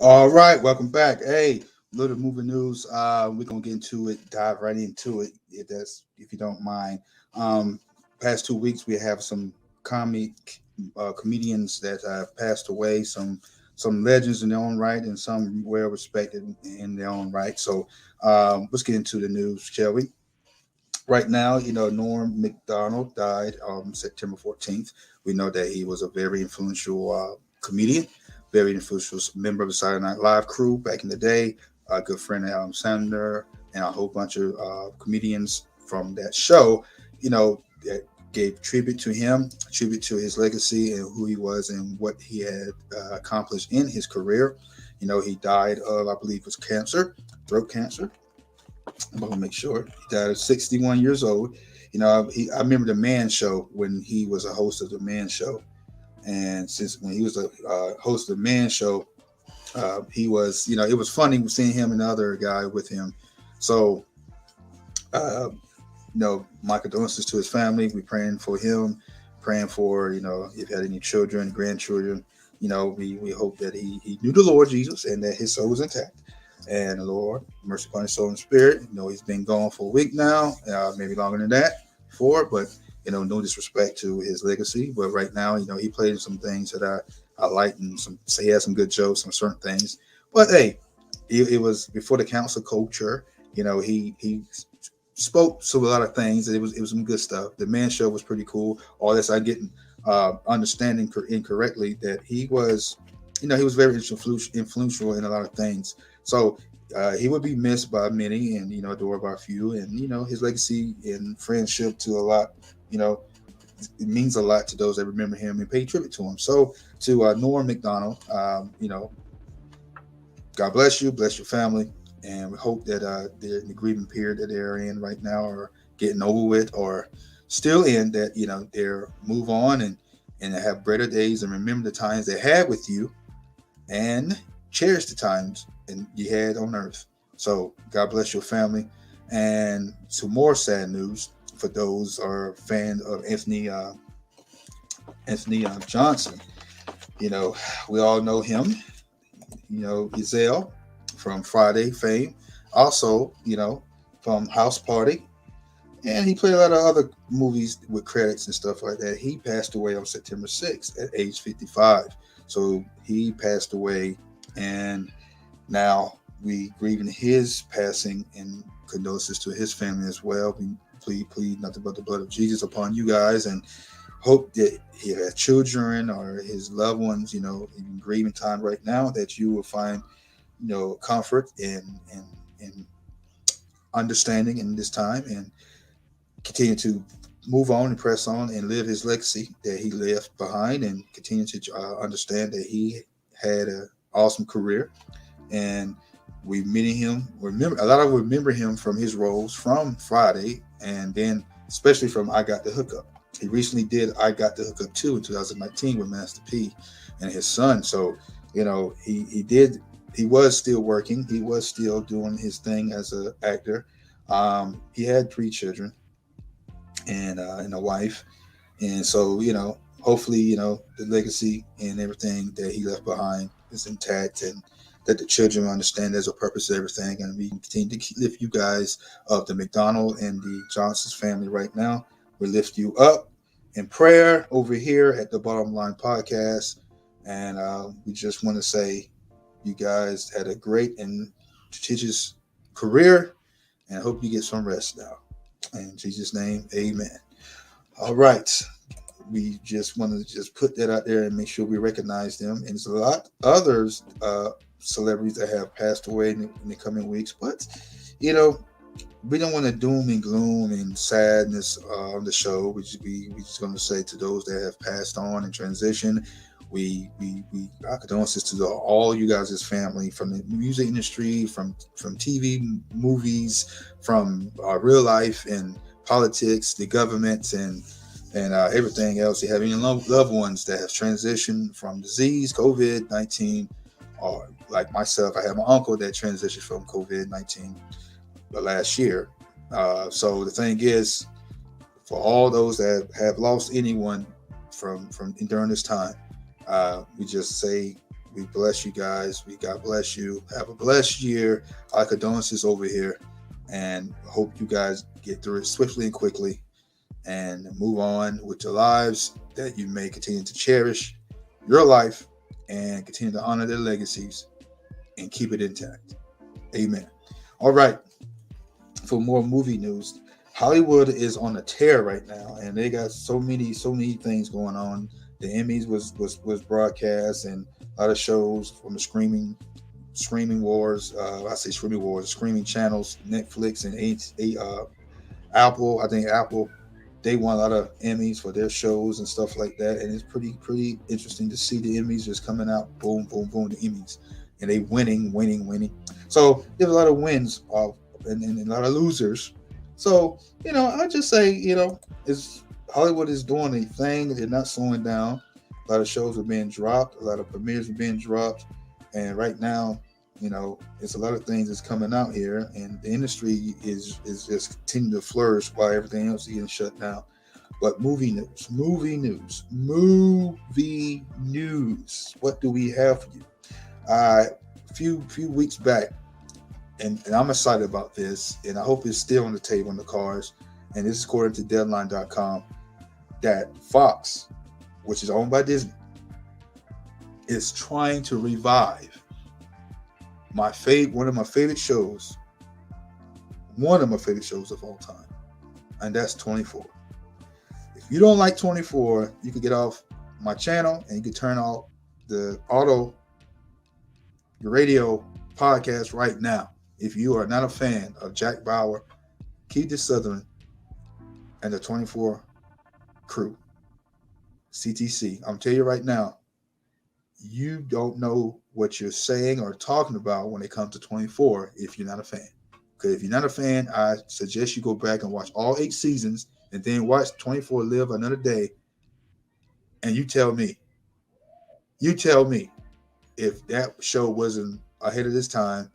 All right, welcome back. Hey, little movie news. We're gonna get into it, dive right into it, if you don't mind. Um, Past 2 weeks we have some comic comedians that have passed away, some legends in their own right, and some well respected in their own right. So let's get into the news, shall we? Right now, Norm MacDonald died September 14th. We know that he was a very influential comedian, very influential member of the Saturday Night Live crew back in the day, a good friend of Adam Sandler, and a whole bunch of comedians from that show, that gave tribute to him, tribute to his legacy and who he was and what he had accomplished in his career. He died of, I believe, it was cancer, throat cancer. I'm gonna make sure he died at 61 years old. I remember the Man Show when he was a host of the Man Show, and since when he was a host of the Man Show, he was, it was funny seeing him and the other guy with him. So, my condolences to his family. We praying for him, praying for if he had any children, grandchildren. We hope that he knew the Lord Jesus and that his soul was intact. And the Lord, mercy upon his soul and spirit. He's been gone for a week now, maybe longer than that before, but no disrespect to his legacy. But right now, he played in some things that I liked, and so he had some good jokes on certain things. But hey, it was before the council culture. He spoke to a lot of things. It was some good stuff. The Man Show was pretty cool. All this I getting understanding incorrectly that he was very influential in a lot of things. So he would be missed by many and, adored by a few. And, his legacy and friendship to a lot, it means a lot to those that remember him and pay tribute to him. So to Norm MacDonald, God bless you, bless your family. And we hope that the grieving period that they're in right now are getting over with or still in, that, they're move on and have better days and remember the times they had with you and cherish the times and you had on earth. So God bless your family. And some more sad news for those who are fans of Anthony Johnson. We all know him. Giselle from Friday fame. Also, from House Party. And he played a lot of other movies with credits and stuff like that. He passed away on September 6th at age 55. So he passed away, and now we grieving his passing and condolences to his family as well. We plead nothing but the blood of Jesus upon you guys, and hope that he has children or his loved ones, in grieving time right now, that you will find, comfort and understanding in this time, and continue to move on and press on and live his legacy that he left behind, and continue to understand that he had an awesome career. And we meeting him, remember him from his roles from Friday, and then especially from I Got the Hookup. He recently did I Got the Hookup 2 in 2019 with Master P and his son. So, he was still working. He was still doing his thing as an actor. He had 3 children and a wife. And so, hopefully, the legacy and everything that he left behind is intact, and that the children understand there's a purpose to everything. And we can continue to lift you guys up, the MacDonald and the Johnson's family right now. We lift you up in prayer over here at the Bottom Line Podcast. And we just want to say you guys had a great and prestigious career, and I hope you get some rest now. In Jesus' name, amen. All right. We just want to just put that out there and make sure we recognize them. And there's a lot others celebrities that have passed away in the coming weeks, but we don't want to doom and gloom and sadness on the show. We just going to say to those that have passed on and transitioned, our condolences to all you guys' family, from the music industry, from TV, movies, from real life and politics, the governments, and everything else. You have any loved ones that have transitioned from disease, COVID-19, or like myself, I have my uncle that transitioned from COVID-19 last year. So the thing is, for all those that have lost anyone from during this time, we just say we bless you guys. We God bless you. Have a blessed year. Our condolences over here, and hope you guys get through it swiftly and quickly, and move on with your lives. That you may continue to cherish your life and continue to honor their legacies and keep it intact. Amen. All right. For more movie news, Hollywood is on a tear right now, and they got so many things going on. The Emmys was broadcast, and a lot of shows from the streaming wars. I say streaming wars, streaming channels, Netflix and Apple. I think Apple, they won a lot of Emmys for their shows and stuff like that, and it's pretty interesting to see the Emmys just coming out, boom, boom, boom, the Emmys, and they winning. So there's a lot of wins and a lot of losers. So, I just say, is Hollywood is doing a thing. They're not slowing down. A lot of shows are being dropped. A lot of premieres are being dropped. And right now, it's a lot of things that's coming out here. And the industry is just continuing to flourish while everything else is getting shut down. But movie news. What do we have for you? A few weeks back, and I'm excited about this, and I hope it's still on the table in the cards. And this is according to Deadline.com, that Fox, which is owned by Disney, is trying to revive one of my favorite shows of all time, and that's 24. If you don't like 24, you can get off my channel and you can turn off the radio podcast right now. If you are not a fan of Jack Bauer, Keith Sutherland, and the 24 crew, CTC, I'm telling you right now, you don't know what you're saying or talking about when it comes to 24 if you're not a fan. Because if you're not a fan, I suggest you go back and watch all 8 seasons and then watch 24 Live Another Day, and you tell me if that show wasn't ahead of this time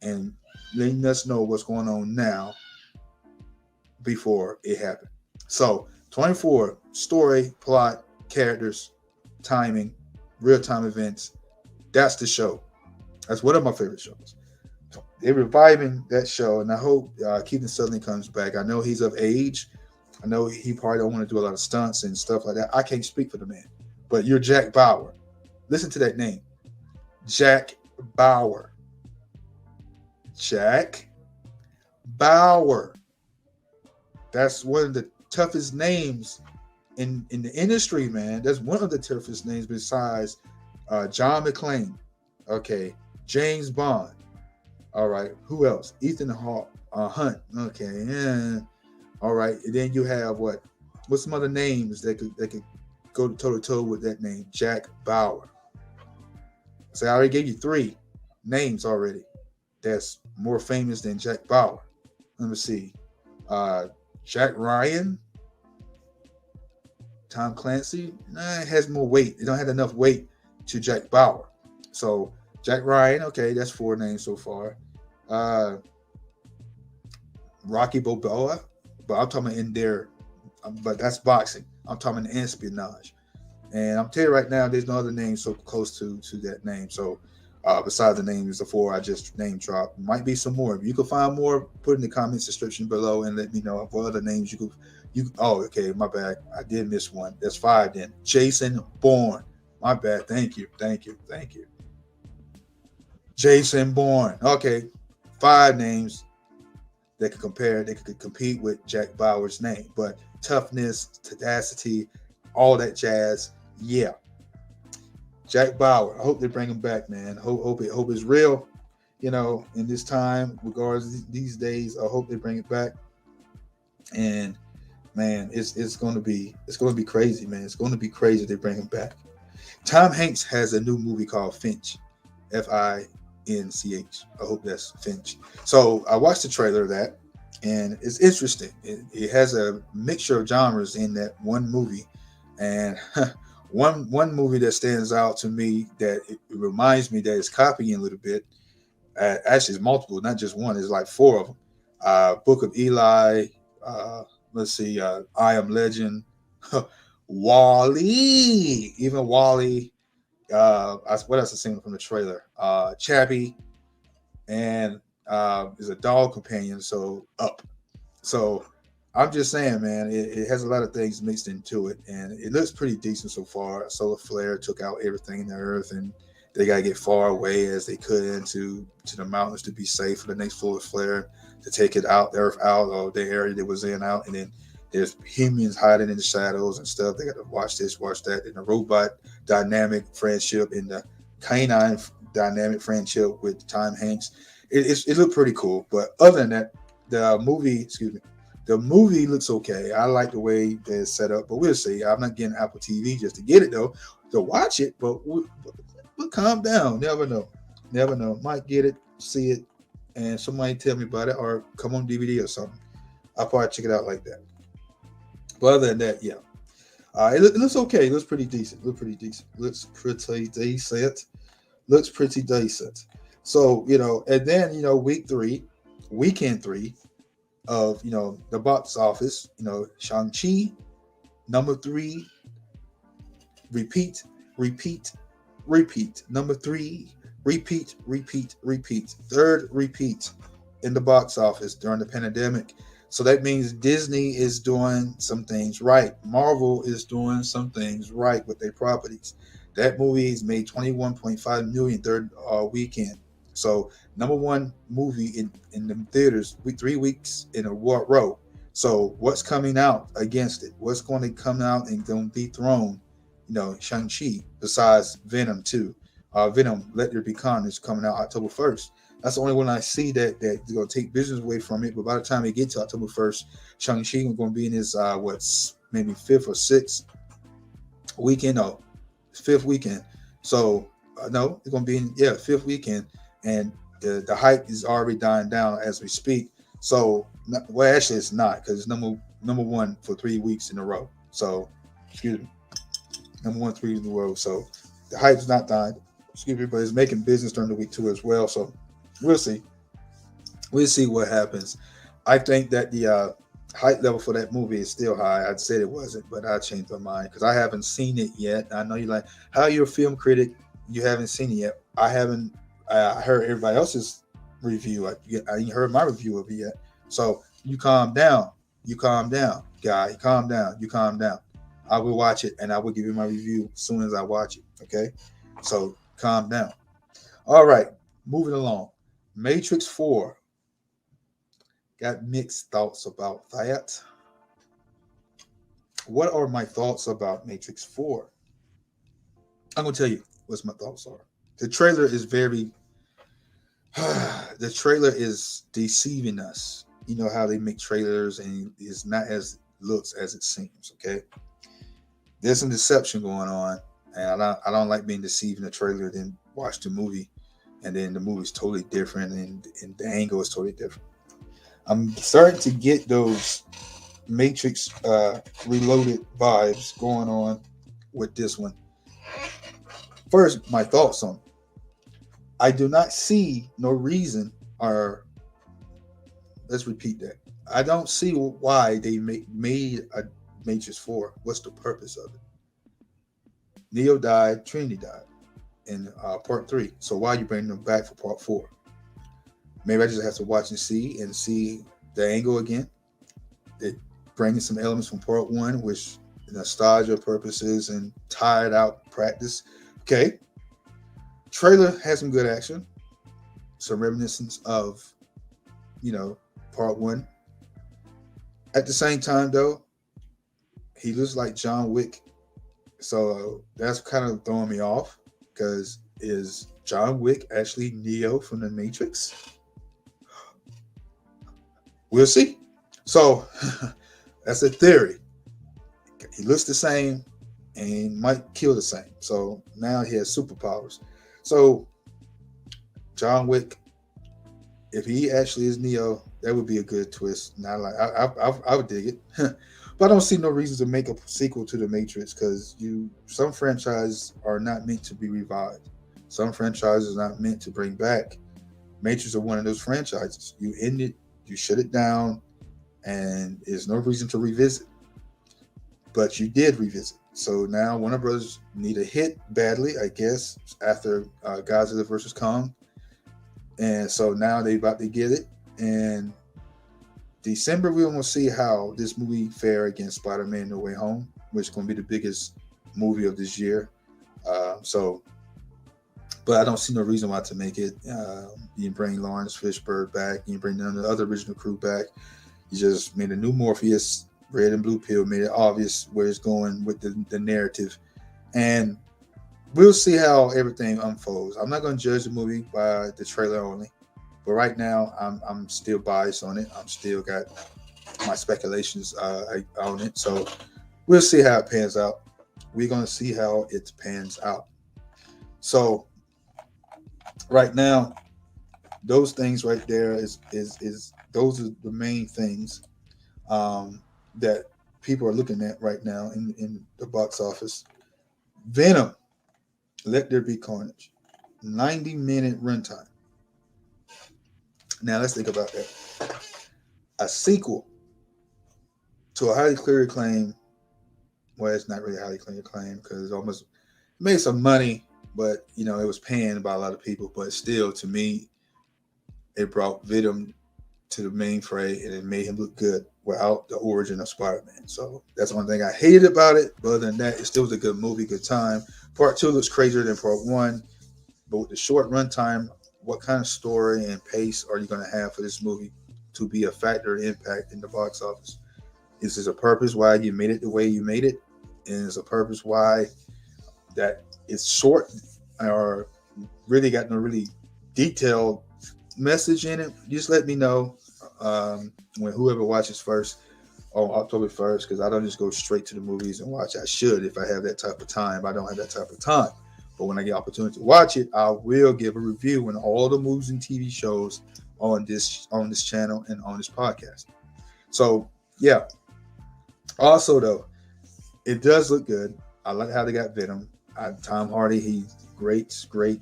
and letting us know what's going on now before it happened. So 24, story, plot, characters, timing, real-time events. That's the show. That's one of my favorite shows. They're reviving that show, and I hope Keith Sutherland comes back. I know he's of age. I know he probably don't want to do a lot of stunts and stuff like that. I can't speak for the man. But you're Jack Bauer. Listen to that name. Jack Bauer. Jack Bauer. That's one of the toughest names in the industry, man. That's one of the toughest names besides John McClane. Okay. James Bond. All right. Who else? Ethan Hunt. Okay. Yeah. All right. And then you have what's some other names that could go toe to toe with that name? Jack Bauer. So I already gave you 3 names already that's more famous than Jack Bauer. Let me see. Jack Ryan, Tom Clancy, it has more weight. It don't have enough weight to Jack Bauer. So Jack Ryan, okay, that's 4 names so far. Rocky Balboa, but I'm talking in there, but that's boxing. I'm talking espionage. And I'm telling you right now, there's no other name so close to that name. So besides the names, the 4 I just name dropped, might be some more. If you can find more, put in the comments description below and let me know what other names you could. Oh, okay, my bad. I did miss one. That's 5 then. Jason Bourne. My bad. Thank you. Jason Bourne. Okay, 5 names that could compare. They could compete with Jack Bauer's name, but toughness, tenacity, all that jazz. Yeah. Jack Bauer. I hope they bring him back, man. Hope it's real. In this time, regardless these days, I hope they bring it back. And man, it's going to be crazy, man. It's going to be crazy if they bring him back. Tom Hanks has a new movie called Finch, Finch. I hope that's Finch. So I watched the trailer of that, and it's interesting. It has a mixture of genres in that one movie, and one movie that stands out to me that it reminds me that it's copying a little bit. Actually, it's multiple, not just one. It's like four of them. Book of Eli. Uh, let's see. I Am Legend. Wally. Even Wally. What else is seen from the trailer? Chappie, and is a dog companion. So Up. So I'm just saying, man, it has a lot of things mixed into it, and it looks pretty decent so far. Solar flare took out everything in the earth, and they gotta get far away as they could into to the mountains to be safe for the next solar flare to take it out, the earth out of the area that was in out, and then there's humans hiding in the shadows and stuff. They got to watch this, watch that, and the robot dynamic friendship and the canine dynamic friendship with Tom Hanks. It looked pretty cool, but other than that, the movie looks okay. I like the way they're set up, but we'll see. I'm not getting Apple TV just to get it though, to watch it, but we'll calm down. Never know. Might get it, see it, and somebody tell me about it, or come on DVD or something. I'll probably check it out like that. But other than that, yeah. It looks okay. It looks pretty decent. Looks pretty decent. So, and then, weekend 3 of, the box office, Shang-Chi, number 3, repeat. Number 3, repeat. Third repeat in the box office during the pandemic. So that means Disney is doing some things right. Marvel is doing some things right with their properties. That movie has made $21.5 million third weekend. So number one movie in the theaters 3 weeks in a row. So what's coming out against it? What's going to come out and going to dethrone, Shang-Chi besides Venom 2? Venom, Let There Be Carnage coming out October 1st. That's the only one I see that's going to take business away from it. But by the time it gets to October 1st, Shang-Chi is going to be in his, maybe 5th or 6th weekend. No, 5th weekend. So, no, it's going to be in, 5th weekend. And the hype is already dying down as we speak. So, well, actually, it's not, because it's number one for 3 weeks in a row. So, excuse me. Number 1 3 in a row. So, the hype is not dying. Excuse me, but it's making business during the week too as well. So, we'll see. We'll see what happens. I think that the hype level for that movie is still high. I'd said it wasn't, but I changed my mind because I haven't seen it yet. I know you're like, how you're a film critic, you haven't seen it yet. I haven't. I heard everybody else's review. I ain't heard my review of it yet. So you calm down. Guy. Calm down. You calm down. I will watch it and I will give you my review as soon as I watch it. Okay? So calm down. All right. Moving along. Matrix 4. Got mixed thoughts about that. What are my thoughts about Matrix 4? I'm going to tell you what my thoughts are. The trailer is the trailer is deceiving us. You know how they make trailers and it's not as looks as it seems, okay? There's some deception going on, and I don't like being deceived in the trailer then watch the movie, and then the movie's totally different and the angle is totally different. I'm starting to get those Matrix Reloaded vibes going on with this one. First, my thoughts on it. I do not see no reason, or let's repeat that. I don't see why they made a Matrix 4. What's the purpose of it? Neo died, Trinity died in part 3. So why are you bringing them back for part 4? Maybe I just have to watch and see the angle again. They bringing some elements from part 1, which nostalgia purposes and tired out practice. Okay. Trailer has some good action, some reminiscence of, part 1. At the same time, though, he looks like John Wick, so that's kind of throwing me off. Because is John Wick actually Neo from the Matrix? We'll see. So that's a theory. He looks the same, and might kill the same. So now he has superpowers. So John Wick, if he actually is Neo, that would be a good twist. Not like I would dig it, but I don't see no reason to make a sequel to the Matrix because some franchises are not meant to be revived. Some franchises are not meant to bring back. Matrix are one of those franchises. You end it, you shut it down, and there's no reason to revisit. But you did revisit. So now Warner Brothers need a hit badly, I guess, after Godzilla versus Kong. And so now they about to get it. And December, we're going to see how this movie fare against Spider-Man No Way Home, which is going to be the biggest movie of this year. But I don't see no reason why to make it. You can bring Lawrence Fishburne back. You can bring none of the other original crew back. You just made a new Morpheus, red and blue pill, made it obvious where it's going with the narrative. And we'll see how everything unfolds. I'm not going to judge the movie by the trailer only. But right now, I'm still biased on it. I'm still got my speculations on it. So we'll see how it pans out. We're going to see how it pans out. So right now, those things right there is those are the main things that people are looking at right now in the box office. Venom, Let There Be Carnage, 90-minute runtime. Now let's think about that. A sequel to a highly clear acclaim. Well, it's not really highly clear acclaim because it almost made some money, but it was panned by a lot of people. But still, to me, it brought Venom to the main fray and it made him look good without the origin of Spider-Man. So that's one thing I hated about it. But other than that, it still was a good movie, good time. Part 2 looks crazier than part 1, but with the short runtime, what kind of story and pace are you going to have for this movie to be a factor and impact in the box office? Is there a purpose why you made it the way you made it? And is a purpose why that it's short or really got no really detailed message in it? Just let me know when whoever watches first on October 1st, because I don't just go straight to the movies and watch. I should if I have that type of time. I don't have that type of time. But when I get opportunity to watch it, I will give a review on all the movies and TV shows on this channel and on this podcast. So yeah. Also though, it does look good. I like how they got Venom. Tom Hardy, he's great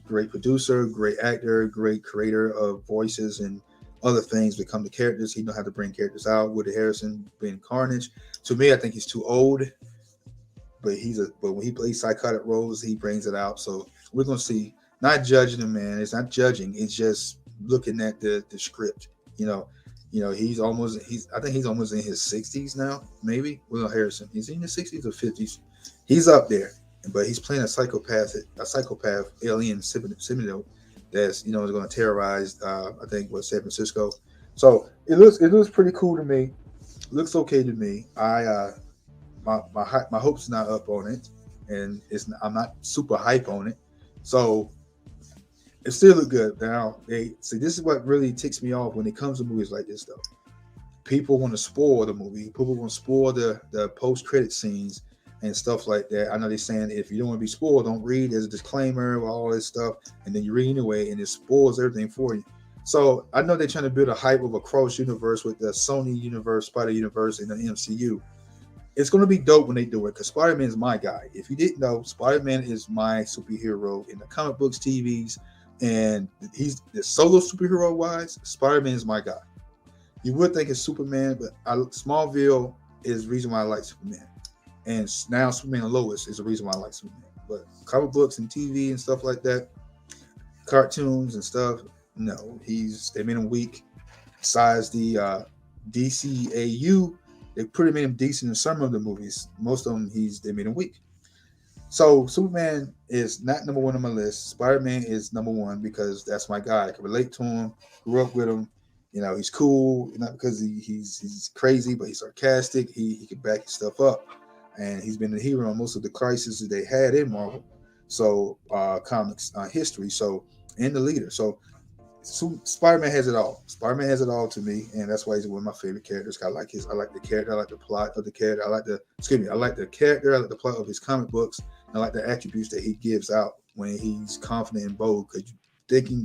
producer, great actor, great creator of voices and other things become the characters. He knows how to bring characters out. Woody Harrelson being Carnage. To me, I think he's too old. But when he plays psychotic roles, he brings it out. So we're gonna see. Not judging him, man. It's not judging. It's just looking at the script. I think he's almost in his 60s now. Maybe Will Harrison. Is he in his 60s or 50s? He's up there, but he's playing a psychopath alien symbiote that's is going to terrorize. I think San Francisco. So it looks pretty cool to me. Looks okay to me. My hopes not up on it, and I'm not super hype on it, so it still look good. Now, this is what really ticks me off when it comes to movies like this, though. People want to spoil the movie. People want to spoil the post-credit scenes and stuff like that. I know they're saying if you don't want to be spoiled, don't read. There's a disclaimer, all this stuff, and then you read anyway, and it spoils everything for you. So I know they're trying to build a hype of a cross universe with the Sony universe, Spider Universe, and the MCU. It's going to be dope when they do it because Spider-Man is my guy. If you didn't know, Spider-Man is my superhero in the comic books, TVs, and he's the solo superhero wise. Spider-Man is my guy. You would think it's Superman, but Smallville is the reason why I like Superman, and now Superman and Lois is the reason why I like Superman. But comic books and TV and stuff like that, cartoons and stuff, no, they made him weak. Besides the DCAU. They pretty made him decent in some of the movies. Most of them, they made him weak. So Superman is not number one on my list. Spider-Man is number one because that's my guy. I can relate to him. Grew up with him. He's cool. Not because he's crazy, but he's sarcastic. He can back his stuff up, and he's been the hero on most of the crises that they had in Marvel. So comics history. So and the leader. So Spider-Man has it all. Spider-Man has it all to me, and that's why he's one of my favorite characters. I like the character. I like the plot of the character. I like the character. I like the plot of his comic books. I like the attributes that he gives out when he's confident and bold. Because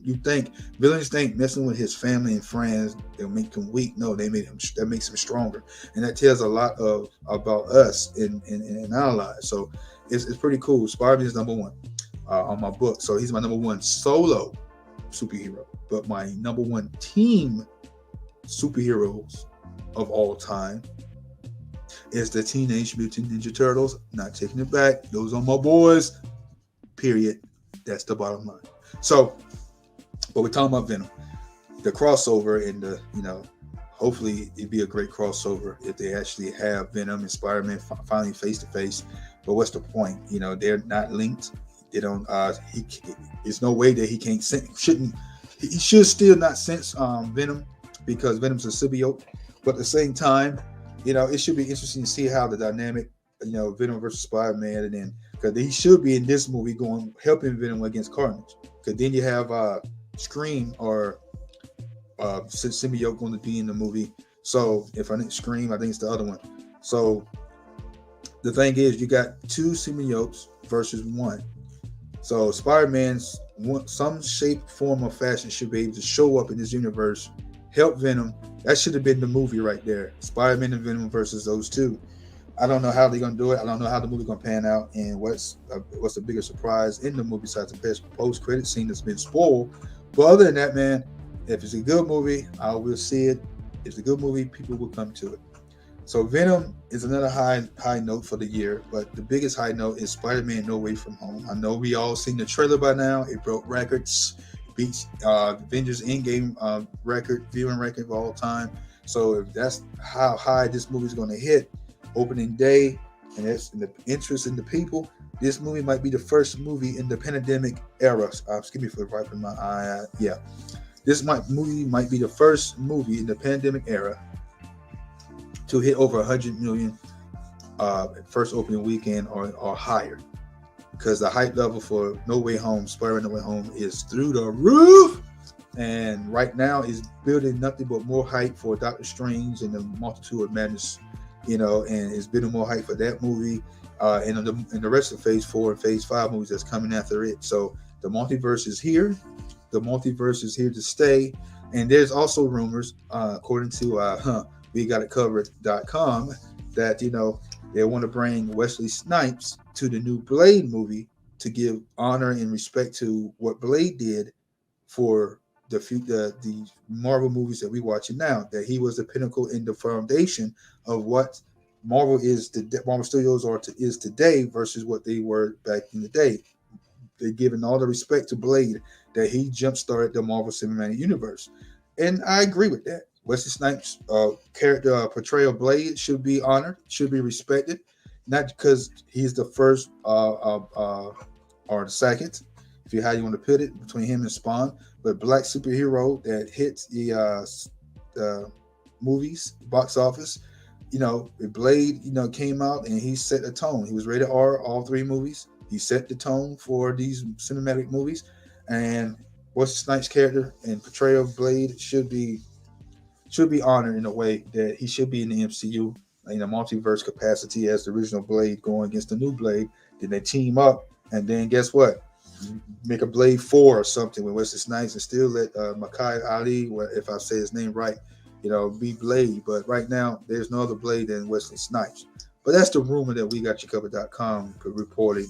you think villains think messing with his family and friends they'll make him weak. No, that makes him stronger, and that tells a lot about us in our lives. So it's pretty cool. Spider-Man is number one on my book. So he's my number one solo superhero. But my number one team superheroes of all time is the Teenage Mutant Ninja Turtles. Not taking it back. Those are my boys. Period. That's the bottom line. So, but we're talking about Venom. The crossover and hopefully it'd be a great crossover if they actually have Venom and Spider-Man finally face to face. But what's the point? They're not linked. They don't. There's no way that he should still not sense Venom because Venom's a symbiote. But at the same time, it should be interesting to see how the dynamic, Venom versus Spider-Man, and then because he should be in this movie helping Venom against Carnage. Because then you have Scream or symbiote going to be in the movie. So if I think Scream, I think it's the other one. So the thing is, you got two symbiotes versus one. So Spider-Man's some shape, form, or fashion should be able to show up in this universe, help Venom. That should have been the movie right there. Spider-Man and Venom versus those two. I don't know how they're gonna do it. I don't know how the movie's gonna pan out, and what's the biggest surprise in the movie besides the post-credit scene that's been spoiled. But other than that, man, if it's a good movie, I will see it. If it's a good movie, people will come to it. So Venom is another high note for the year, but the biggest high note is Spider-Man No Way From Home. I know we all seen the trailer by now. It broke records, beats Avengers Endgame viewing record of all time. So if that's how high this movie is going to hit opening day, and that's in the interest in the people, this movie might be the first movie in the pandemic era. Excuse me for wiping my eye. Yeah, movie might be the first movie in the pandemic era to hit over 100 million first opening weekend or higher, because the hype level for No Way Home, Spider-Man No Way Home, is through the roof, and right now is building nothing but more hype for Doctor Strange and the Multitude of Madness, and it's building more hype for that movie, and the rest of Phase 4 and Phase 5 movies that's coming after it. So the multiverse is here. The multiverse is here to stay, and there's also rumors, according to WeGotItCovered.com, that they want to bring Wesley Snipes to the new Blade movie to give honor and respect to what Blade did for the Marvel movies that we're watching now. That he was the pinnacle and the foundation of what Marvel Studios is today versus what they were back in the day. They're giving all the respect to Blade, that he jump-started the Marvel Cinematic Universe, and I agree with that. Wesley Snipes' character portrayal of Blade should be honored, should be respected, not because he's the first or the second, how you want to put it, between him and Spawn, but black superhero that hits the movies box office. Blade, came out and he set a tone. He was rated R, all three movies. He set the tone for these cinematic movies, and Wesley Snipes' character and portrayal of Blade should be honored in a way that he should be in the MCU in a multiverse capacity as the original Blade going against the new Blade. Then they team up, and then guess what? Make a Blade 4 or something with Wesley Snipes and still let Makai Ali, if I say his name right, be Blade. But right now, there's no other Blade than Wesley Snipes. But that's the rumor that WeGotYouCovered.com reported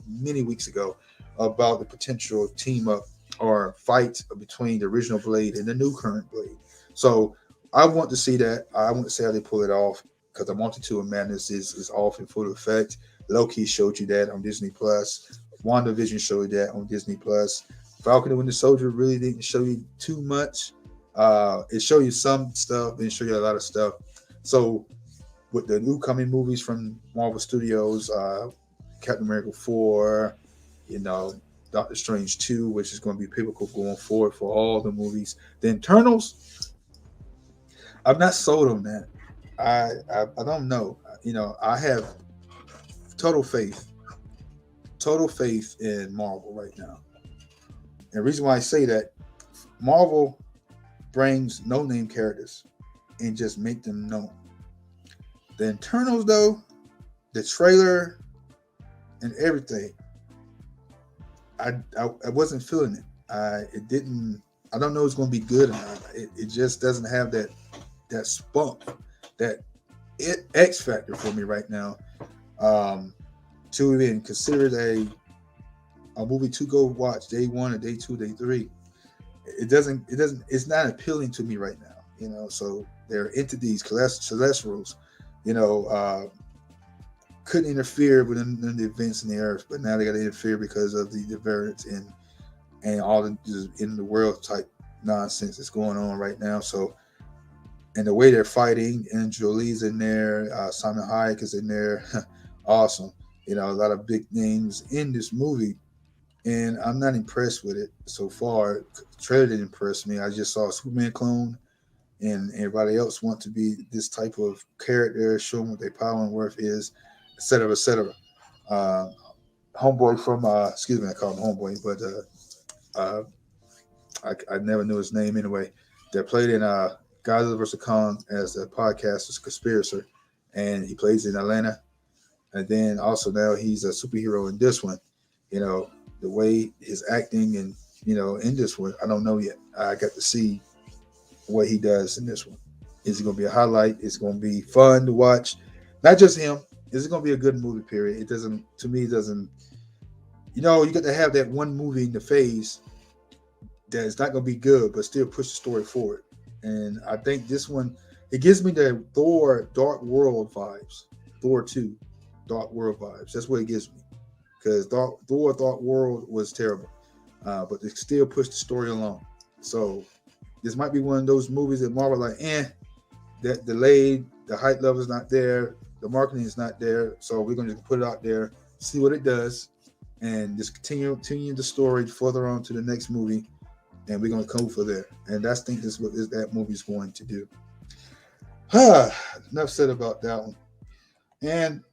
many weeks ago about the potential team up or fight between the original Blade and the new current Blade. So I want to see that. I want to see how they pull it off, because the Multitude of Madness is off in full effect. Loki showed you that on Disney Plus. WandaVision showed you that on Disney Plus. Falcon and Winter Soldier really didn't show you too much. It showed you some stuff, didn't show you a lot of stuff. So with the new coming movies from Marvel Studios, Captain America 4, Doctor Strange 2, which is going to be pivotal going forward for all the movies. The Eternals, I'm not sold on that. I don't know. I have total faith in Marvel right now. And the reason why I say that, Marvel brings no-name characters and just make them known. The internals, though, the trailer and everything, I wasn't feeling it. It didn't. I don't know if it's going to be good or not. It just doesn't have that spunk, that X factor for me right now. To even consider it a movie to go watch day one or day two, day three. It's not appealing to me right now. So there are entities, celestials, couldn't interfere within the events in the earth, but now they got to interfere because of the variants and all the in the world type nonsense that's going on right now. So, and the way they're fighting, and Jolie's in there, Simon Hayek is in there, awesome. A lot of big names in this movie, and I'm not impressed with it so far. The trailer didn't impress me. I just saw a Superman clone, and everybody else want to be this type of character, showing what their power and worth is, et cetera, et cetera. Homeboy from, excuse me, I call him Homeboy, but I never knew his name anyway, that played in Godzilla vs. Kong as a podcaster's conspirator, and he plays in Atlanta. And then also now he's a superhero in this one. The way his acting and, in this one, I don't know yet. I got to see what he does in this one. Is it going to be a highlight? It's going to be fun to watch. Not just him. Is it going to be a good movie, period? It doesn't, to me, you got to have that one movie in the phase that is not going to be good, but still push the story forward. And I think this one, it gives me the Thor Dark World vibes. Thor 2 Dark World vibes. That's what it gives me. Because Thor Dark World was terrible. But they still pushed the story along. So this might be one of those movies that Marvel that delayed, the hype level is not there, the marketing is not there. So we're going to just put it out there, see what it does, and just continue the story further on to the next movie. And we're going to come for there. And I think this is what that movie's going to do. Enough said about that one. And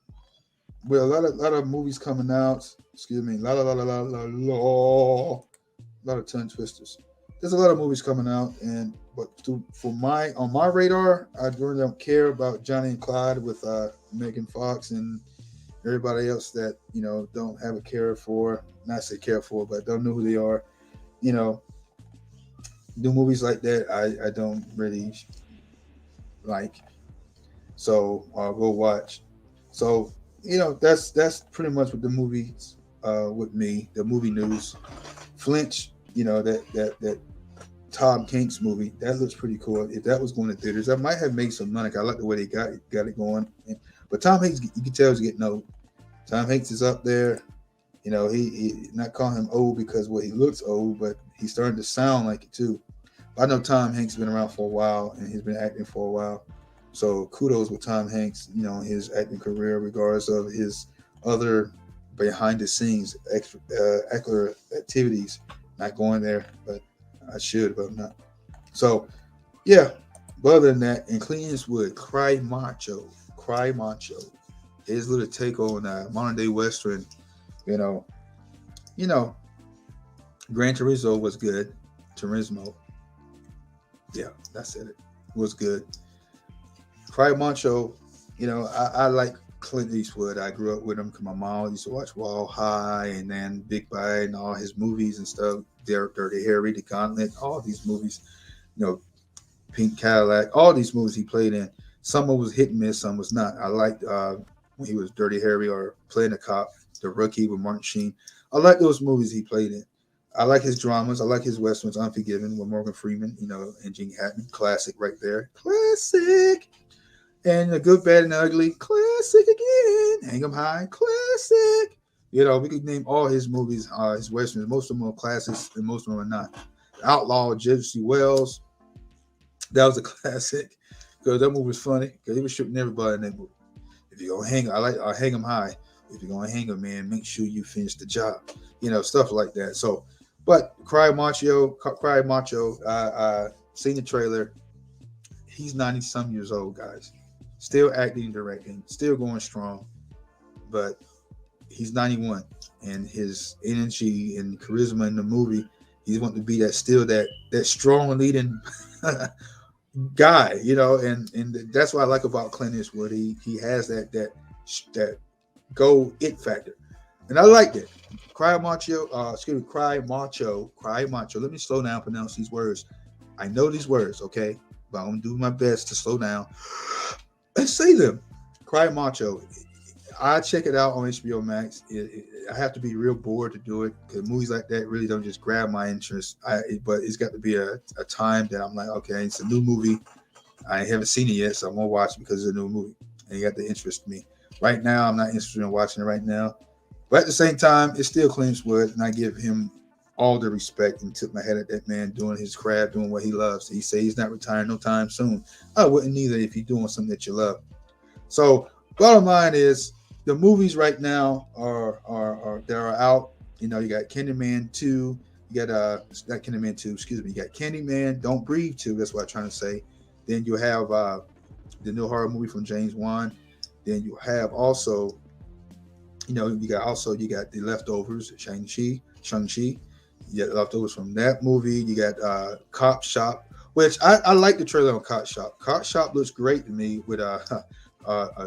with a lot of movies coming out, excuse me, a lot of tongue twisters. There's a lot of movies coming out, but on my radar, I really don't care about Johnny and Clyde with Megan Fox and everybody else that don't have a care for, not say care for, but don't know who they are. Do movies like that, I don't really like. So I'll go watch. So that's pretty much what the movies with me. The movie news, Flinch. That Tom Hanks movie, that looks pretty cool. If that was going to theaters, that might have made some money. I like the way they got it going. But Tom Hanks, you can tell he's getting old. Tom Hanks is up there. He not calling him old because he looks old, but he's starting to sound like it too. I know Tom Hanks has been around for a while and he's been acting for a while. So kudos with Tom Hanks, his acting career, regardless of his other behind the scenes extra activities. Not going there, but I should, but I'm not. So, yeah. But other than that, in Clint Eastwood, Cry Macho. His little take on modern day Western, Gran Turismo was good. Yeah, that's it. It was good. Cry Macho, I like Clint Eastwood. I grew up with him because my mom used to watch Wall High and then Big Bad and all his movies and stuff. Dirty Harry, The Gauntlet, all these movies, Pink Cadillac, all these movies he played in. Some was hit and miss, some was not. I liked when he was Dirty Harry or playing a cop, The Rookie with Martin Sheen. I like those movies he played in. I like his dramas. I like his westerns, Unforgiven with Morgan Freeman, and Gene Hackman. Classic right there. Classic. And The Good, Bad, and Ugly. Classic again. Hang 'em High. Classic. We could name all his movies, his westerns. Most of them are classics, and most of them are not. Outlaw, Jesse Wells. That was a classic because that movie was funny because he was shooting everybody in that movie. If you're gonna hang 'em high. If you're gonna hang 'em, man, make sure you finish the job. Stuff like that. So, but Cry Macho. I seen the trailer. He's 90-some years old, guys. Still acting, directing, still going strong, but he's 91, and his energy and charisma in the movie He's wanting to be that strong leading guy, and that's what I like about Clint Eastwood. He has that go it factor, and I like it. Cry Macho, Cry Macho, Cry Macho. Let me slow down, pronounce these words. I know these words, okay, but I'm gonna do my best to slow down and say them. Cry Macho. I check it out on HBO Max. I have to be real bored to do it because movies like that really don't just grab my interest. But it's got to be a time that I'm like, okay, it's a new movie. I haven't seen it yet, so I'm gonna watch it because it's a new movie, and you got to interest me. Right now, I'm not interested in watching it right now, but at the same time, it's still Clint Eastwood, and I give him all the respect and tip my head at that man doing his craft, doing what he loves. He say he's not retiring no time soon. I wouldn't either if you're doing something that you love. So, bottom line is, the movies right now are that are out. You got Candyman 2. You got not Candyman 2, excuse me. You got Candyman Don't Breathe 2. That's what I'm trying to say. Then you have the new horror movie from James Wan. Then you have also, you got the leftovers, Shang-Chi. You got the leftovers from that movie. You got Cop Shop, which I like the trailer on Cop Shop. Cop Shop looks great to me with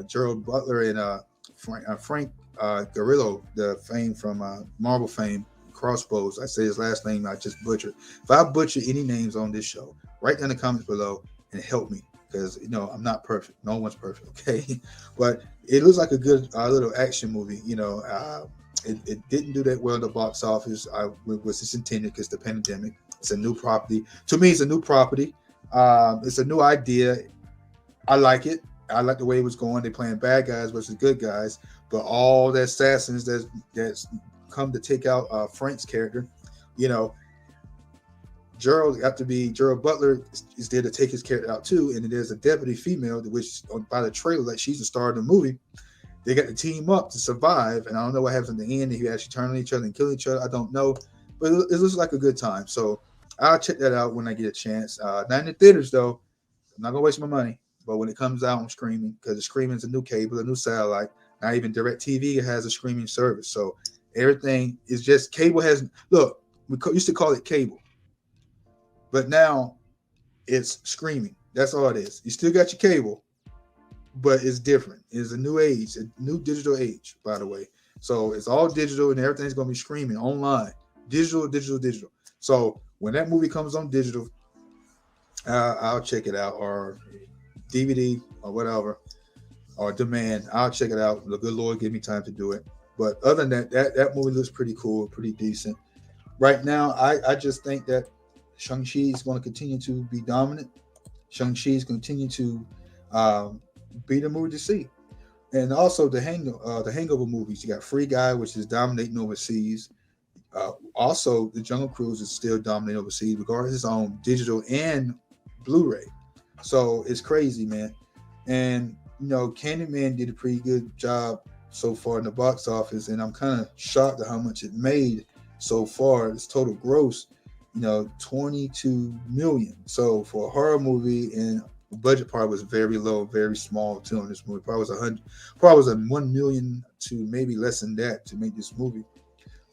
Gerald Butler and Frank Grillo, the fame from Marvel fame, Crossbows. I say his last name, I just butchered. If I butcher any names on this show, write down in the comments below and help me, because I'm not perfect. No one's perfect, okay? But it looks like a good little action movie. It didn't do that well in the box office. Was this intended because the pandemic? It's a new property. To me, it's a new property. It's a new idea. I like it. I like the way it was going. They're playing bad guys versus good guys, but all the assassins that's come to take out Frank's character, Gerald Butler is there to take his character out too, and there's a deputy female, which by the trailer, like she's the star of the movie. They got to team up to survive, and I don't know what happens in the end. If you actually turn on each other and kill each other, I don't know, but it looks like a good time. So I'll check that out when I get a chance. Not in the theaters though. I'm not gonna waste my money. But when it comes out, I'm streaming, because the streaming is a new cable, a new satellite. Not even DirecTV has a streaming service. So everything is just cable look, we used to call it cable, but now it's streaming. That's all it is. You still got your cable, but it's different. It's a new age, a new digital age, by the way. So it's all digital, and everything's going to be streaming online. Digital. So when that movie comes on digital, I'll check it out, or DVD or whatever, or demand. I'll check it out. The good Lord give me time to do it. But other than that movie looks pretty cool, pretty decent. Right now, I just think that Shang-Chi is going to continue to be dominant. Shang-Chi is going to continue to be the movie to see. And also the Hangover movies. You got Free Guy, which is dominating overseas. Also, the Jungle Cruise is still dominating overseas, regardless on digital and Blu-ray. So it's crazy, man. And Candyman did a pretty good job so far in the box office, and I'm kind of shocked at how much it made so far. Its total gross, $22 million. So for a horror movie, and the budget part was very low, very small too on this movie. Probably was a 1 million to maybe less than that to make this movie.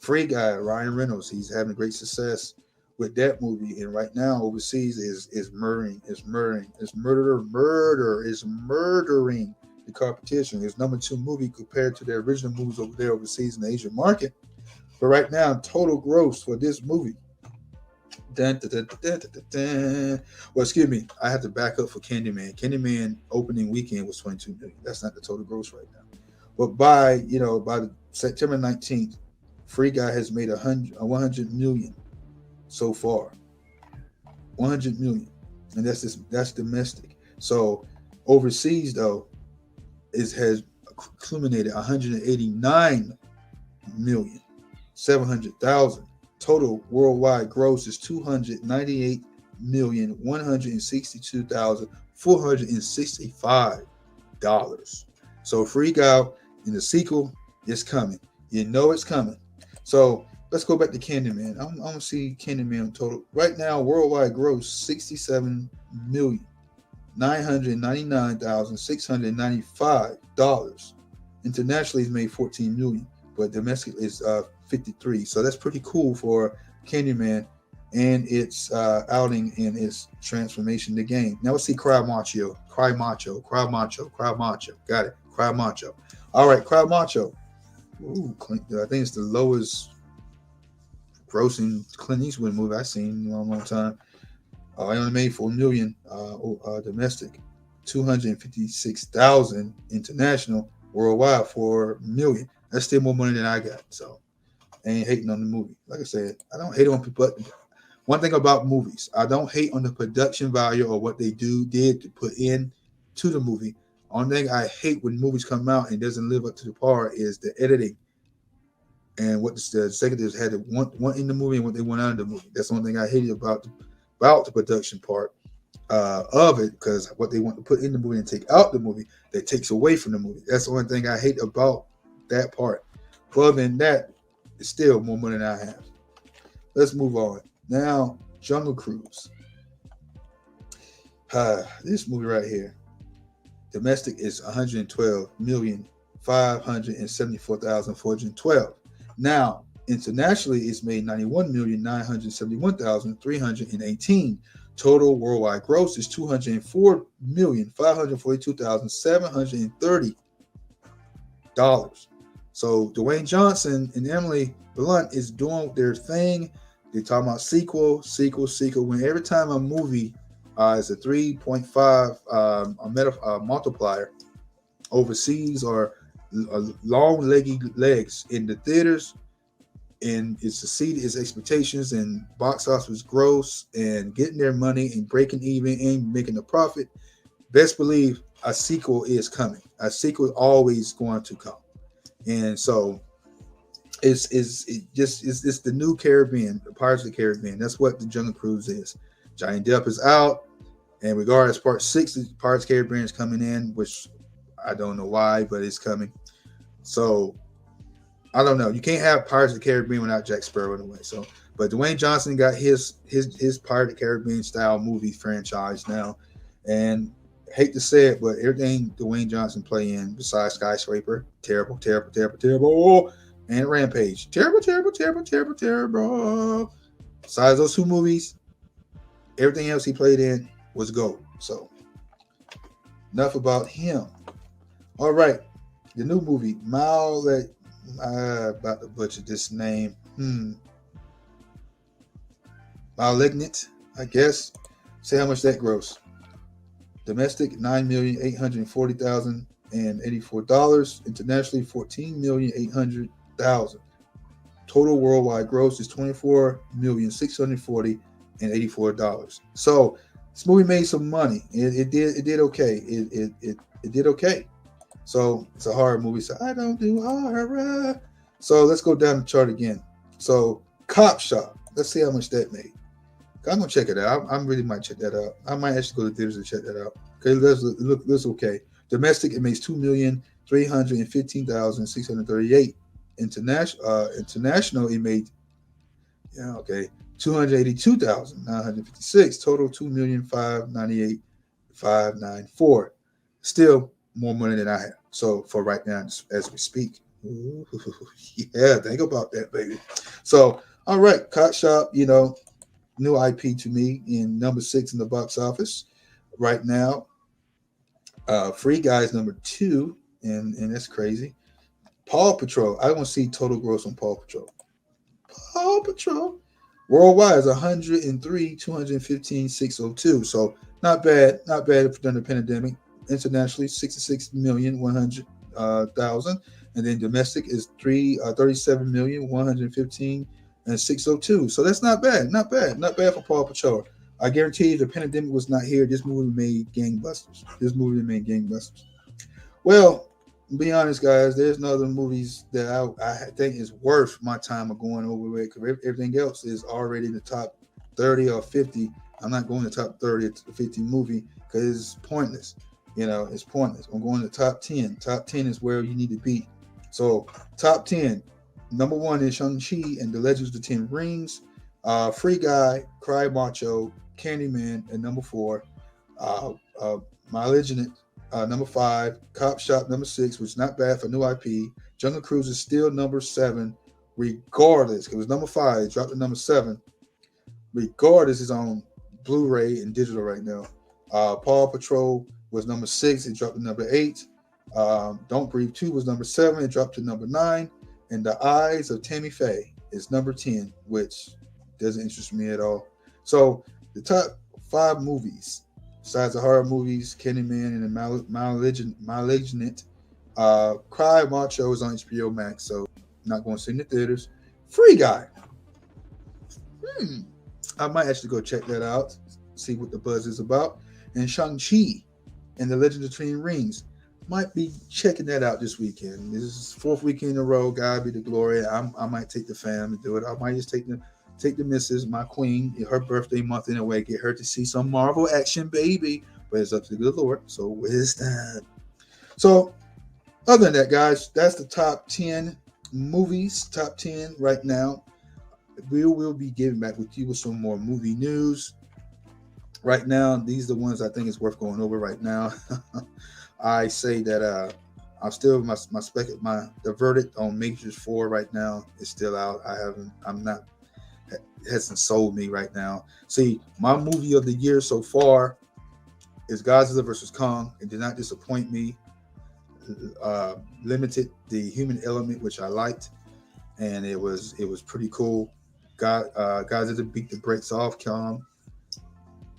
Free Guy, Ryan Reynolds, he's having great success with that movie, and right now overseas is murdering the competition. It's number 2 movie compared to the original movies over there overseas in the Asian market. But right now, total gross for this movie. Well, excuse me, I have to back up for Candyman. Candyman opening weekend was 22 million. That's not the total gross right now. But by the September 19th, Free Guy has made 100 million so far. 100 million. And that's domestic. So overseas though, it has culminated 189,700,000. Total worldwide gross is $298,162,465. So Free Guy in the sequel is coming. You know it's coming. So let's go back to Candyman. I'm gonna see Candyman total right now. Worldwide gross $67,999,695. Internationally, it's made 14 million, but domestically is 53. So that's pretty cool for Candyman and its outing in its transformation to game. Now let's see Cry Macho. Cry Macho. Cry Macho. Cry Macho. Got it. Cry Macho. All right, Cry Macho. Ooh, I think it's the lowest grossing Clint Eastwood movie I've seen in a long time. I only made $4 million domestic, 256,000 international, worldwide $4 million. That's still more money than I got. So I ain't hating on the movie. Like I said, I don't hate on people. But one thing about movies, I don't hate on the production value or what they did to put in to the movie. Only thing I hate when movies come out and doesn't live up to the par is the editing and what the executives had to want in the movie and what they want out of the movie. That's the one thing I hated about the production part of it, because what they want to put in the movie and take out the movie, that takes away from the movie. That's the only thing I hate about that part. Other than that, it's still more money than I have. Let's move on. Now, Jungle Cruise. This movie right here. Domestic is 112,574,412. Now, internationally, it's made 91,971,318. Total worldwide gross is 204,542,730 dollars. So Dwayne Johnson and Emily Blunt is doing their thing. They're talking about sequel. When every time a movie is a 3.5 multiplier overseas, or long legs in the theaters, and it's exceeded its expectations and box office gross and getting their money and breaking even and making a profit, best believe a sequel is coming. A sequel is always going to come. And so it's the new Caribbean, the Pirates of the Caribbean. That's what the Jungle Cruise is. Johnny Depp is out, and regardless, part 6 of Pirates of the Caribbean is coming in, which I don't know why, but it's coming. So I don't know. You can't have Pirates of the Caribbean without Jack Sparrow in a way. So, but Dwayne Johnson got his Pirates of the Caribbean style movie franchise now, and hate to say it, but everything Dwayne Johnson play in besides Skyscraper, terrible, and Rampage, terrible. Besides those 2 movies, everything else he played in was gold. So, enough about him. All right, the new movie, about to butcher this name. Malignant, I guess. Say how much that gross. Domestic, $9,840,084. Internationally, $14,800,000. Total worldwide gross is $24,640,084. So this movie made some money. It did okay. It did okay. So it's a horror movie. So I don't do horror. So let's go down the chart again. So Cop Shop. Let's see how much that made. I'm gonna check it out. I really might check that out. I might actually go to theaters and check that out. Okay, let's okay. Domestic, it makes 2,315,638. International, it made 282,956. Total 2,598,594. Still more money than I have. So for right now, as we speak. Ooh, yeah, think about that, baby. So, all right, Cop Shop, new IP to me in number 6 in the box office right now. Free Guy's number 2, and that's crazy. Paw Patrol. I want to see total gross on Paw Patrol. Paw Patrol worldwide is 103,215,602. So not bad during the pandemic. Internationally, 66,100,000, and then domestic is 37,115,602. So that's not bad for Paw Patrol. I guarantee you, if the pandemic was not here, this movie made gangbusters. Well, to be honest, guys, there's no other movies that I think is worth my time of going over it, because everything else is already in the top 30 or 50. I'm not going to top 30 to 50 movie because it's pointless. It's pointless. I'm going to top 10. Top 10 is where you need to be. So, top 10. Number 1 is Shang-Chi and the Legends of the Ten Rings. Free Guy, Cry Macho, Candyman at number 4. Malignant, number 5. Cop Shop, number 6, which is not bad for new IP. Jungle Cruise is still number 7, regardless. It was number 5. It dropped to number 7. regardless, is on Blu-ray and digital right now. Paw Patrol was number 6. It dropped to number 8. Don't Breathe 2 was number 7. It dropped to number 9. And The Eyes of Tammy Faye is number 10, which doesn't interest me at all. So the top 5 movies, besides the horror movies, Candyman and the Malignant, Cry Macho is on HBO Max, so not going to see in the theaters. Free Guy. I might actually go check that out, see what the buzz is about. And Shang-Chi and the Legend of the Ten Rings. Might be checking that out this weekend. This is 4th weekend in a row. God be the glory. I might take the fam and do it. I might just take the missus, my queen, her birthday month anyway, get her to see some Marvel action, baby. But it's up to the Lord. So wisdom. So other than that, guys, that's the top 10 movies, top 10 right now. We will be getting back with you with some more movie news. Right now, these are the ones I think is worth going over right now. I say that I'm still the verdict on Matrix 4 right now is still out. It hasn't sold me right now. See, my movie of the year so far is Godzilla vs. Kong. It did not disappoint me. Limited the human element, which I liked, and it was pretty cool. Godzilla beat the brakes off Kong.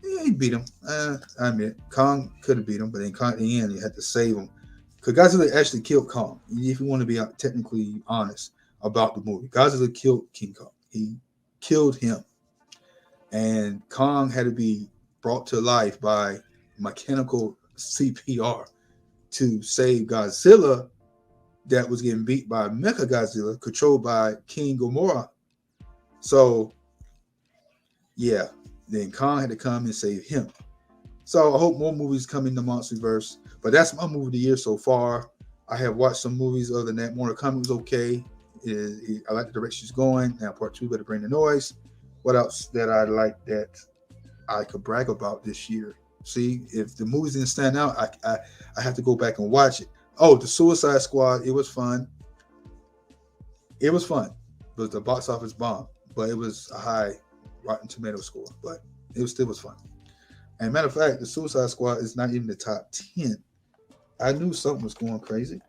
Yeah, he beat him. I admit, Kong could have beat him, but in the end, you had to save him. Because Godzilla actually killed Kong. If you want to be technically honest about the movie, Godzilla killed King Kong. He killed him. And Kong had to be brought to life by mechanical CPR to save Godzilla that was getting beat by Mecha Godzilla, controlled by King Ghidorah. So, yeah. Then Kong had to come and save him. So I hope more movies come in the Monsterverse. But that's my movie of the year so far. I have watched some movies other than that. Mortal Kombat was okay. I like the direction it's going. Now part 2 better bring the noise. What else that I like that I could brag about this year? See, if the movies didn't stand out, I have to go back and watch it. Oh, the Suicide Squad. It was fun. It was fun. It was the box office bomb. But it was a high Rotten Tomato score, but it still was fun. And matter of fact, the Suicide Squad is not even the top 10. I knew something was going crazy.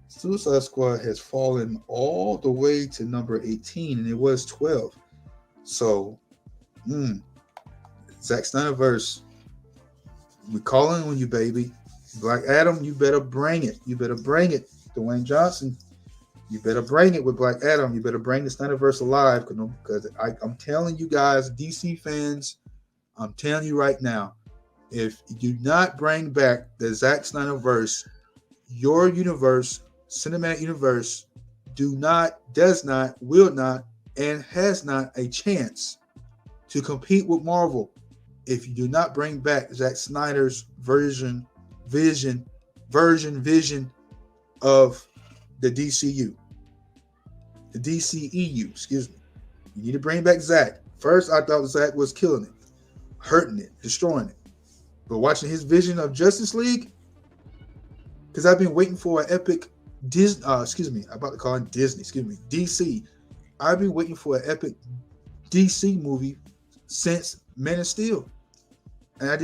Suicide Squad has fallen all the way to number 18, and it was 12. So, Zack Snyderverse, we calling on you, baby. Black Adam, you better bring it. You better bring it. Dwayne Johnson, you better bring it with Black Adam. You better bring the Snyderverse alive, because I'm telling you guys, DC fans, I'm telling you right now, if you do not bring back the Zack Snyderverse, your universe, cinematic universe, does not, will not, and has not a chance to compete with Marvel if you do not bring back Zack Snyder's vision of the DCU. The DCEU, excuse me. You need to bring back Zack. First, I thought Zack was killing it, hurting it, destroying it. But watching his vision of Justice League, because I've been waiting for an epic DC. I've been waiting for an epic DC movie since Man of Steel, and I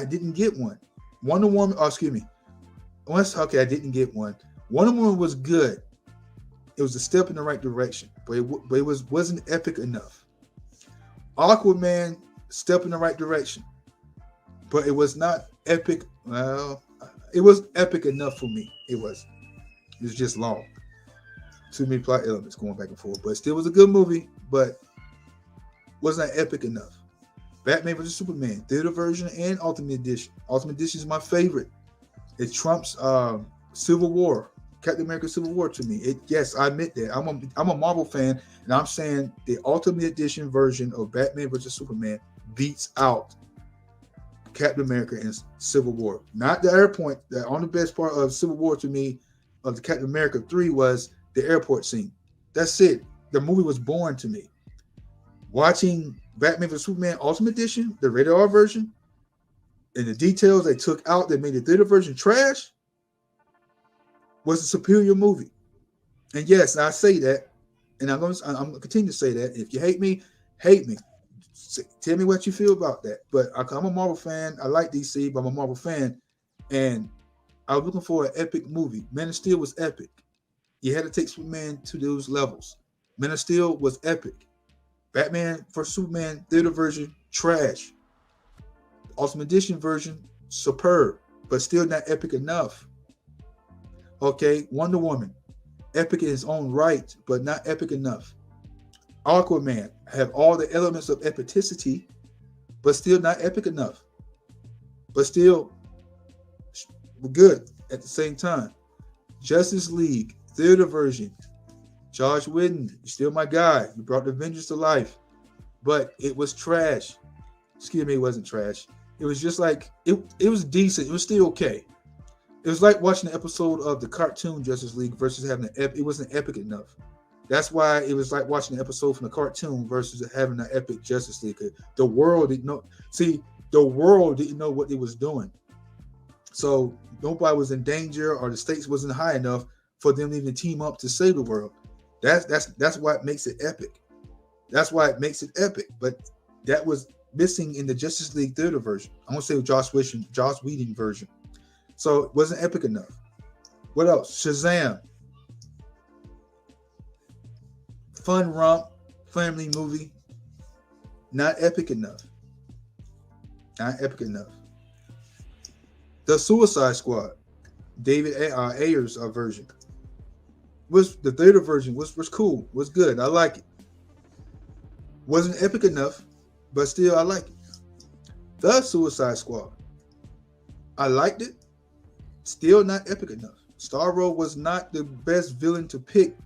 didn't get one. Wonder Woman. I didn't get one. Wonder Woman was good. It was a step in the right direction, but it wasn't epic enough. Aquaman, step in the right direction, but it was not epic. Well, it was epic enough for me. It was just long. Too many plot elements going back and forth, but it still was a good movie, but wasn't epic enough. Batman vs Superman, theater version and Ultimate Edition. Ultimate Edition is my favorite. It trumps Civil War. Captain America Civil War to me. Yes, I admit that. I'm a Marvel fan, and I'm saying the Ultimate Edition version of Batman vs Superman beats out Captain America in Civil War. Not the airport. The only best part of Civil War to me of the Captain America 3 was the airport scene. That's it. The movie was boring to me. Watching Batman vs Superman Ultimate Edition, the rated R version, and the details they took out that made the theater version trash, was a superior movie. And yes, I say that, and I'm going to continue to say that. If you hate me, hate me. Tell me what you feel about that. But I'm a Marvel fan. I like DC, but I'm a Marvel fan. And I was looking for an epic movie. Man of Steel was epic. You had to take Superman to those levels. Man of Steel was epic. Batman vs Superman theater version, trash. Ultimate Edition version, superb, but still not epic enough. Okay, Wonder Woman, epic in its own right, but not epic enough. Aquaman have all the elements of epicity, but still not epic enough. But still good at the same time. Justice League, theater version. Josh Whedon, you're still my guy. You brought the Avengers to life. But it was trash. Excuse me, it wasn't trash. It was just like, it was decent. It was still okay. It was like watching an episode of the cartoon Justice League versus having it wasn't epic enough. That's why it was like watching an episode from the cartoon versus having an epic Justice League. The world didn't know. See, the world didn't know what it was doing. So nobody was in danger, or the stakes wasn't high enough for them to even team up to save the world. That's why it makes it epic. That's why it makes it epic. But that was missing in the Justice League theater version. I'm gonna say Joss Whedon version. So it wasn't epic enough. What else? Shazam. Fun romp, family movie. Not epic enough. Not epic enough. The Suicide Squad, David Ayer's version, was the theater version was cool, was good. I like it. Wasn't epic enough, but still I like it. The Suicide Squad, I liked it. Still not epic enough. Starro was not the best villain to pick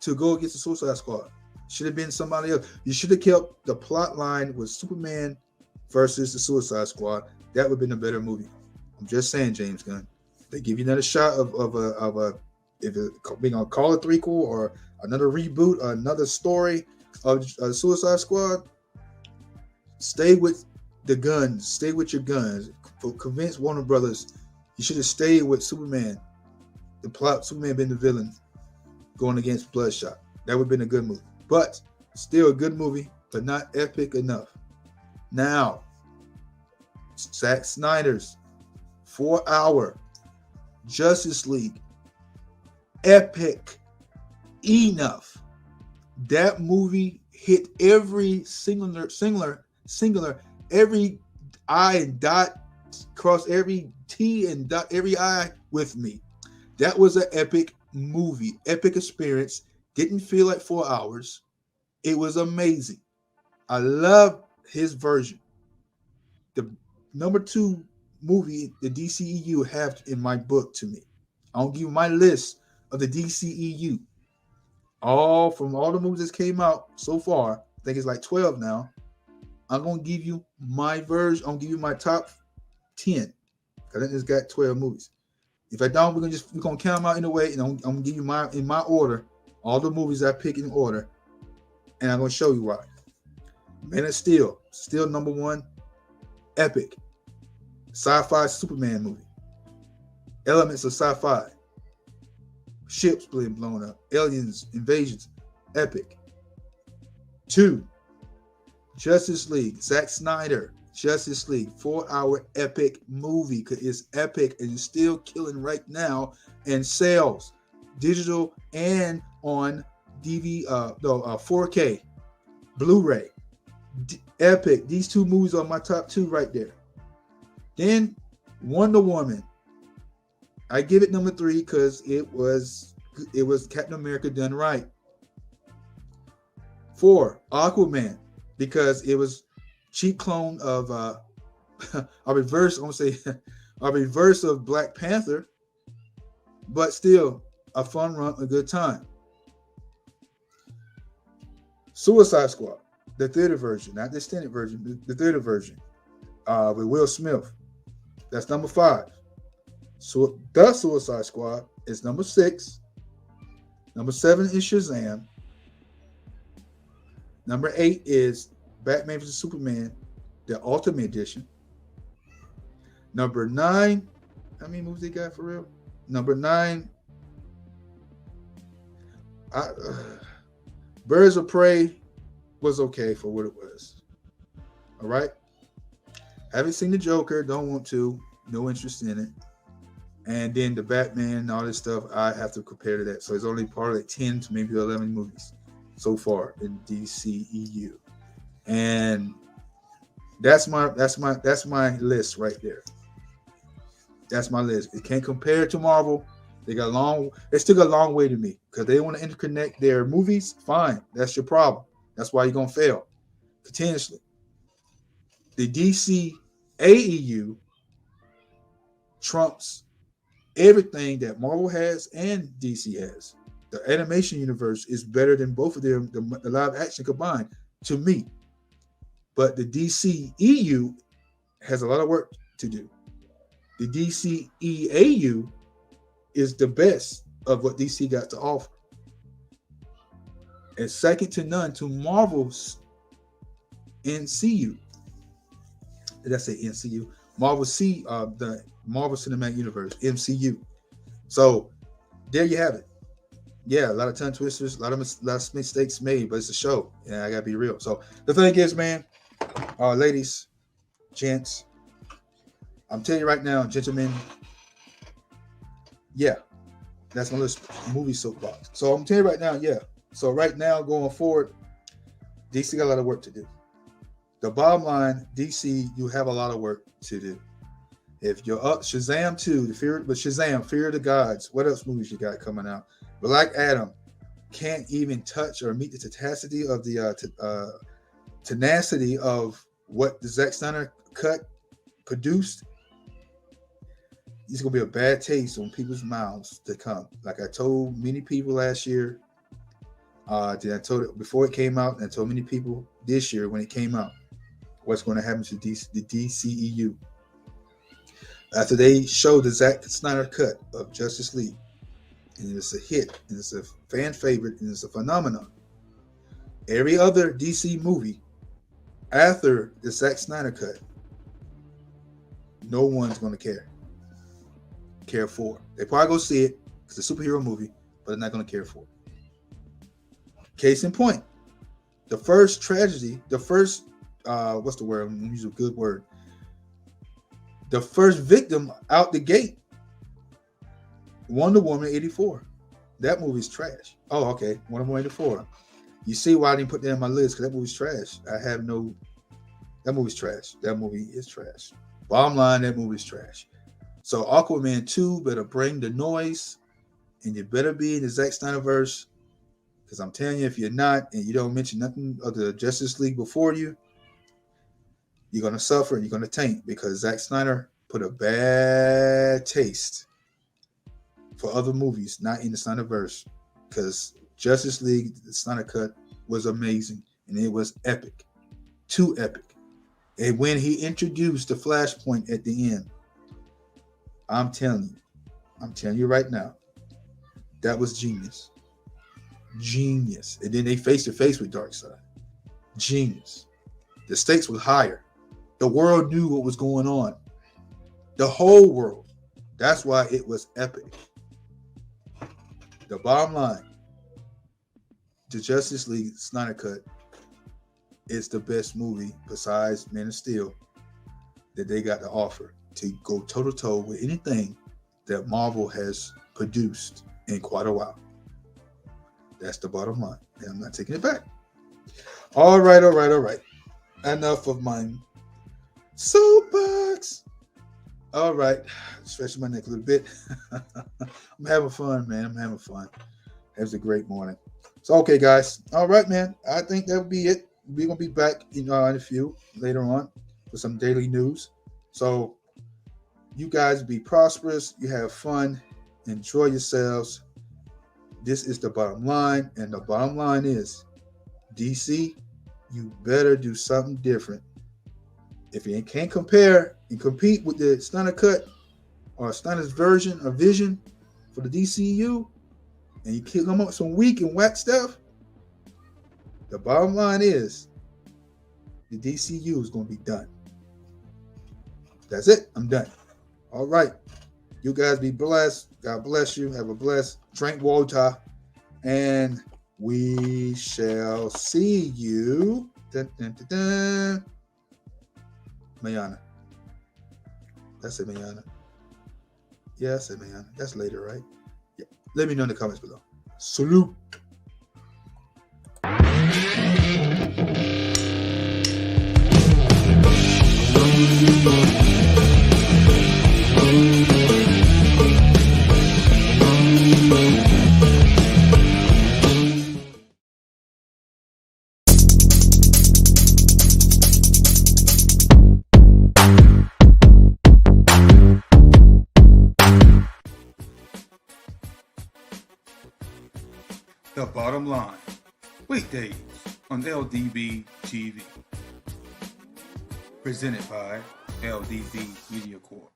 to go against the Suicide Squad. Should have been somebody else. You should have kept the plot line with Superman versus the Suicide Squad. That would have been a better movie. I'm just saying, James Gunn. They give you another shot of a if it's being gonna call it threequel or another reboot, or another story of Suicide Squad. Stay with the guns. Stay with your guns. Convince Warner Brothers. You should have stayed with Superman. The plot, Superman being the villain, going against Bloodshot. That would have been a good movie. But still a good movie, but not epic enough. Now, Zack Snyder's 4-hour Justice League, epic enough. That movie hit every singular, every I and dot, cross every T and dot every I with me. That was an epic movie, epic experience. Didn't feel like 4 hours. It was amazing. I love his version. The number 2 movie the DCEU have in my book to me. I'll give you my list of the DCEU. From all the movies that came out so far, I think it's like 12 now. I'm gonna give you my version. I'm gonna give you my top 10. Cause it's got 12 movies. If I don't, we're gonna count them out in a way, and I'm gonna give you in my order, all the movies I pick in order, and I'm gonna show you why. Man of Steel, still number 1, epic. Sci-fi Superman movie. Elements of sci-fi. Ships being blown up. Aliens, invasions. Epic. 2. Justice League. Zack Snyder. Justice League. 4-hour epic movie. Because it's epic and it's still killing right now. And sales. Digital and on 4K. Blu-ray. Epic. These 2 movies are my top 2 right there. Then Wonder Woman. I give it number 3 because it was Captain America done right. 4, Aquaman, because it was cheap clone of a reverse. I'm gonna say a reverse of Black Panther, but still a fun run, a good time. Suicide Squad, the theater version, not the extended version, the theater version, with Will Smith. That's number 5. So the Suicide Squad is number 6. Number 7 is Shazam. Number 8 is Batman vs Superman, the Ultimate Edition. Number 9, how many movies they got for real? Number 9, Birds of Prey was okay for what it was. All right. Haven't seen the Joker. Don't want to. No interest in it. And then the Batman and all this stuff, I have to compare to that. So it's only part of like 10 to maybe 11 movies so far in DCEU. And that's my list right there. That's my list. It can't compare to Marvel. They still got a long way to me because they want to interconnect their movies. Fine, that's your problem. That's why you're gonna fail continuously. The DC AEU trumps everything that Marvel has and DC has. The animation universe is better than both of them, the live action combined, to me. But the DC EU has a lot of work to do. The DC EAU is the best of what DC got to offer. And second to none to Marvel's NCU. Did I say NCU? The Marvel Cinematic Universe, MCU. So there you have it. Yeah, a lot of tongue twisters, a lot of mistakes made, but it's a show. Yeah, I gotta be real. So the thing is, man, ladies, gents, I'm telling you right now, gentlemen, yeah, that's my list movie soapbox. So I'm telling you right now, yeah. So right now, going forward, DC got a lot of work to do. The bottom line, DC, you have a lot of work to do. If you're up, Shazam 2, Fear of the Gods. What else movies you got coming out? Black Adam can't even touch or meet the tenacity of what the Zack Snyder cut produced. It's gonna be a bad taste on people's mouths to come. Like I told many people last year, then I told it before it came out, and I told many people this year when it came out, what's going to happen to the DCEU. After they showed the Zack Snyder cut of Justice League, and it's a hit, and it's a fan favorite, and it's a phenomenon. Every other DC movie after the Zack Snyder cut, no one's going to care for. They probably go see it. It's a superhero movie, but they're not going to care for it. Case in point, the first tragedy, what's the word? I'm going to use a good word. The first victim out the gate, Wonder Woman 84. That movie's trash. Oh, okay. Wonder Woman 84. You see why I didn't put that on my list, because that movie's trash. That movie's trash. That movie is trash. Bottom line, that movie's trash. So Aquaman 2 better bring the noise, and you better be in the Zack Snyderverse, because I'm telling you, if you're not, and you don't mention nothing of the Justice League before you, you're going to suffer and you're going to taint, because Zack Snyder put a bad taste for other movies, not in the Snyderverse, because Justice League, the Snyder Cut, was amazing, and it was epic. Too epic. And when he introduced the Flashpoint at the end, I'm telling you right now, that was genius. Genius. And then they face to face with Darkseid. Genius. The stakes were higher. The world knew what was going on. The whole world. That's why it was epic. The bottom line, the Justice League Snyder Cut is the best movie besides Man of Steel that they got to offer to go toe-to-toe with anything that Marvel has produced in quite a while. That's the bottom line. And I'm not taking it back. All right. Enough of mine. Soapbox. All right. Stretching my neck a little bit. I'm having fun, man. I'm having fun. It was a great morning. So, okay, guys. All right, man. I think that would be it. We're going to be back in a few later on with some daily news. So, you guys be prosperous. You have fun. Enjoy yourselves. This is the bottom line. And the bottom line is, DC, you better do something different. If you can't compare and compete with the Snyder Cut or Snyder's version or vision for the DCU, and you can't come up with some weak and whack stuff, the bottom line is the DCU is going to be done. That's it. I'm done. All right. You guys be blessed. God bless you. Have a blessed drink water. And we shall see you. Dun, dun, dun, dun. Mayana. That's it, Mayana. Yeah, that's it, Mayana. That's later, right? Yeah. Let me know in the comments below. Salute. The Bottom Line, weekdays on LDB TV. Presented by LDB Media Corp.